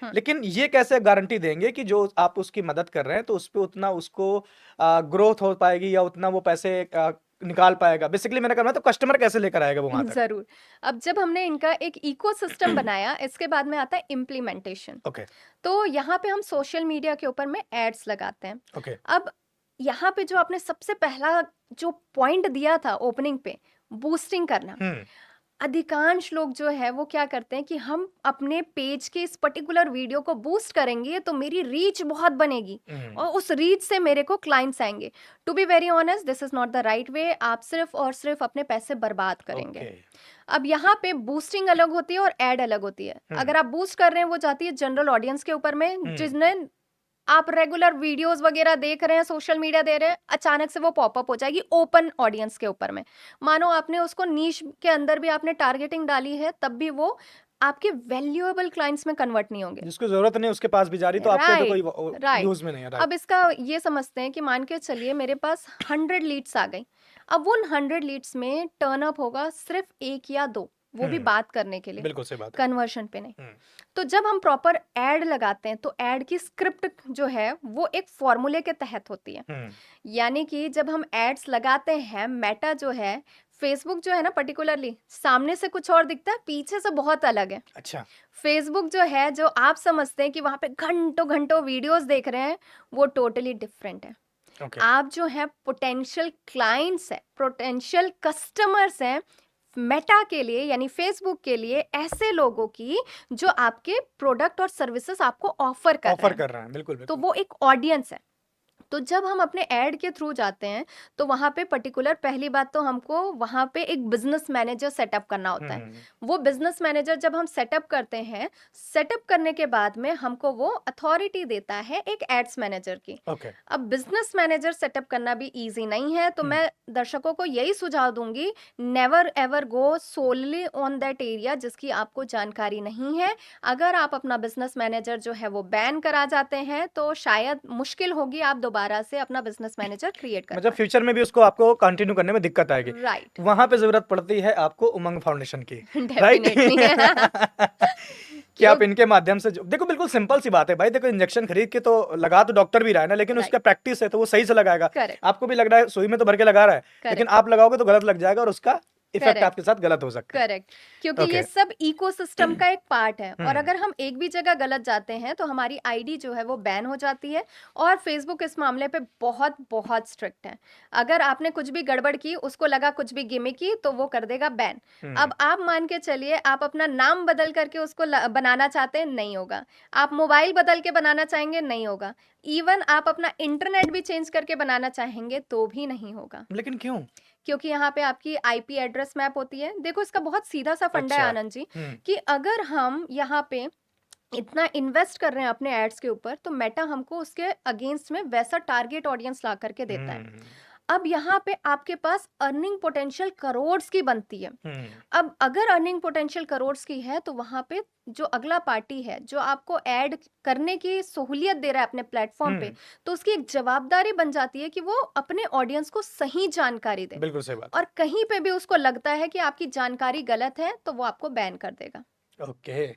हुँ। लेकिन ये कैसे गारंटी देंगे कि जो आप उसकी मदद कर रहे हैं तो उसपे उतना उसको ग्रोथ हो पाएगी या उतना वो पैसे निकाल पाएगा? बेसिकली मेरा कहना है तो कस्टमर कैसे लेकर आएगा वो वहाँ तक? ज़रूर। अब जब हमने इनका एक इकोसिस्टम बनाया, इसके बाद में आता है इम्प्लीमेंटेशन। ओके, तो यहाँ पे हम सोशल मीडिया के ऊपर में एड्स लगाते हैं। ओके। अब यहाँ पे जो आपने सबसे पहला जो पॉइंट दिया था ओपनिंग पे, बूस्टिंग करना। हुँ, अधिकांश लोग जो है वो क्या करते हैं कि हम अपने पेज के इस पर्टिकुलर वीडियो को बूस्ट करेंगे तो मेरी रीच बहुत बनेगी हुँ। और उस रीच से मेरे को क्लाइंट्स आएंगे। To be very honest, this is not the right way. आप सिर्फ और सिर्फ अपने पैसे बर्बाद करेंगे। ओके। अब यहाँ पे बूस्टिंग अलग होती है और एड अलग होती है। हुँ, अगर आप बूस्ट कर रहे हैं वो जाती है जनरल ऑडियंस के ऊपर में, हुँ। जिसने आप रेगुलर वीडियोस वगैरह देख रहे हैं, सोशल मीडिया दे रहे हैं, अचानक से वो पॉपअप हो जाएगी ओपन ऑडियंस के ऊपर में। मानो आपने उसको नीश के अंदर भी आपने टारगेटिंग डाली है, तब भी वो आपके वैल्यूएबल क्लाइंट्स में कन्वर्ट नहीं होंगे। जिसको ज़रूरत नहीं उसके पास भी जा रही तो आपको तो राइट, कोई राइट। यूज़ में नहीं है, राइट। अब इसका ये समझते हैं कि मान के चलिए मेरे पास 100 लीड्स आ गई। अब उन 100 लीड्स में टर्न अप होगा सिर्फ 1 या 2, वो भी हुँ, बात करने के लिए, बिल्कुल सही बात है। कन्वर्शन पे नहीं। हुँ, तो जब हम प्रॉपर एड लगाते हैं तो एड की स्क्रिप्ट जो है वो एक फॉर्मूले के तहत होती है। हुँ। यानी कि जब हम एड्स लगाते हैं, मेटा जो है, फेसबुक जो है ना पर्टिकुलरली, सामने से कुछ और दिखता है, पीछे से बहुत अलग है। अच्छा, फेसबुक जो है, जो आप समझते हैं कि वहां पे घंटों घंटों वीडियोस देख रहे हैं, वो टोटली डिफरेंट है। ओके। आप जो है पोटेंशियल क्लाइंट्स है, पोटेंशियल कस्टमर्स हैं मेटा के लिए, यानी फेसबुक के लिए, ऐसे लोगों की जो आपके प्रोडक्ट और सर्विसेज आपको ऑफर कर रहे ऑफ़र हैं। कर रहे हैं, बिल्कुल, तो बिल्कुल। वो एक ऑडियंस है। तो जब हम अपने ऐड के थ्रू जाते हैं तो वहाँ पे पर्टिकुलर पहली बात तो हमको वहाँ पे एक बिजनेस मैनेजर सेटअप करना हुँ, होता है। हुँ, हुँ। वो बिजनेस मैनेजर जब हम सेटअप करते हैं, सेटअप करने के बाद में हमको वो अथॉरिटी देता है एक एड्स मैनेजर की। ओके। अब बिजनेस मैनेजर सेटअप करना भी इजी नहीं है, तो हुँ, मैं दर्शकों को यही सुझाव दूंगी, never ever go solely on that area जिसकी आपको जानकारी नहीं है। अगर आप अपना बिजनेस मैनेजर जो है वो बैन करा जाते हैं तो शायद मुश्किल होगी आप दोबारा से अपना बिजनेस मैनेजर क्रिएट कर मतलब पाए। फ्यूचर में भी उसको आपको कंटिन्यू करने में दिक्कत आएगी। राइट। वहाँ पे ज़रूरत पड़ती है आपको उमंग फाउंडेशन की, राइट? डेफिनेटली। कि क्यों? आप इनके माध्यम से जो देखो बिल्कुल सिंपल सी बात है भाई, देखो इंजेक्शन खरीद के तो लगा तो डॉक्टर भी रहा है ना, लेकिन राइट। उसका प्रैक्टिस है तो वो सही से लगाएगा। करेक्ट। आपको भी लग रहा है सुई में तो भर के लगा रहा है, लेकिन करेक्ट। आप लगाओगे तो गलत लग जाएगा और उसका इफ़ेक्ट करेक्ट। आपके साथ गलत हो सकता है। करेक्ट। क्योंकि ये ओके। सब इकोसिस्टम का एक पार्ट है, और हुँ, अगर हम एक भी जगह गलत जाते हैं तो हमारी आईडी जो है वो बैन हो जाती है। और फेसबुक इस मामले पे बहुत बहुत स्ट्रिक्ट है। अगर आपने कुछ भी गड़बड़ की, उसको लगा कुछ भी गिमिक की, तो वो कर देगा बैन। हुँ। अब आप मान के चलिए आप अपना नाम बदल करके उसको बनाना चाहते हैं, नहीं होगा। आप मोबाइल बदल के बनाना चाहेंगे, नहीं होगा। इवन आप अपना इंटरनेट भी चेंज करके बनाना चाहेंगे तो भी नहीं होगा। लेकिन क्यों? क्योंकि यहाँ पे आपकी आईपी एड्रेस मैप होती है। देखो, इसका बहुत सीधा सा फंडा है अच्छा। आनंद जी, हुँ, कि अगर हम यहाँ पे इतना इन्वेस्ट कर रहे हैं अपने एड्स के ऊपर, तो मेटा हमको उसके अगेंस्ट में वैसा टारगेट ऑडियंस ला करके देता है। हुँ, अब यहाँ पे आपके पास अर्निंग पोटेंशियल करोड्स की बनती है। हुँ, अब अगर अर्निंग पोटेंशियल करोड्स की है तो वहां पे जो अगला पार्टी है जो आपको ऐड करने की सहूलियत दे रहा है अपने प्लेटफॉर्म हुँ। पे, तो उसकी एक जवाबदारी बन जाती है कि वो अपने ऑडियंस को सही जानकारी दे। बिल्कुल सही बात है। और कहीं पे भी उसको लगता है कि आपकी जानकारी गलत है तो वो आपको बैन कर देगा। ओके।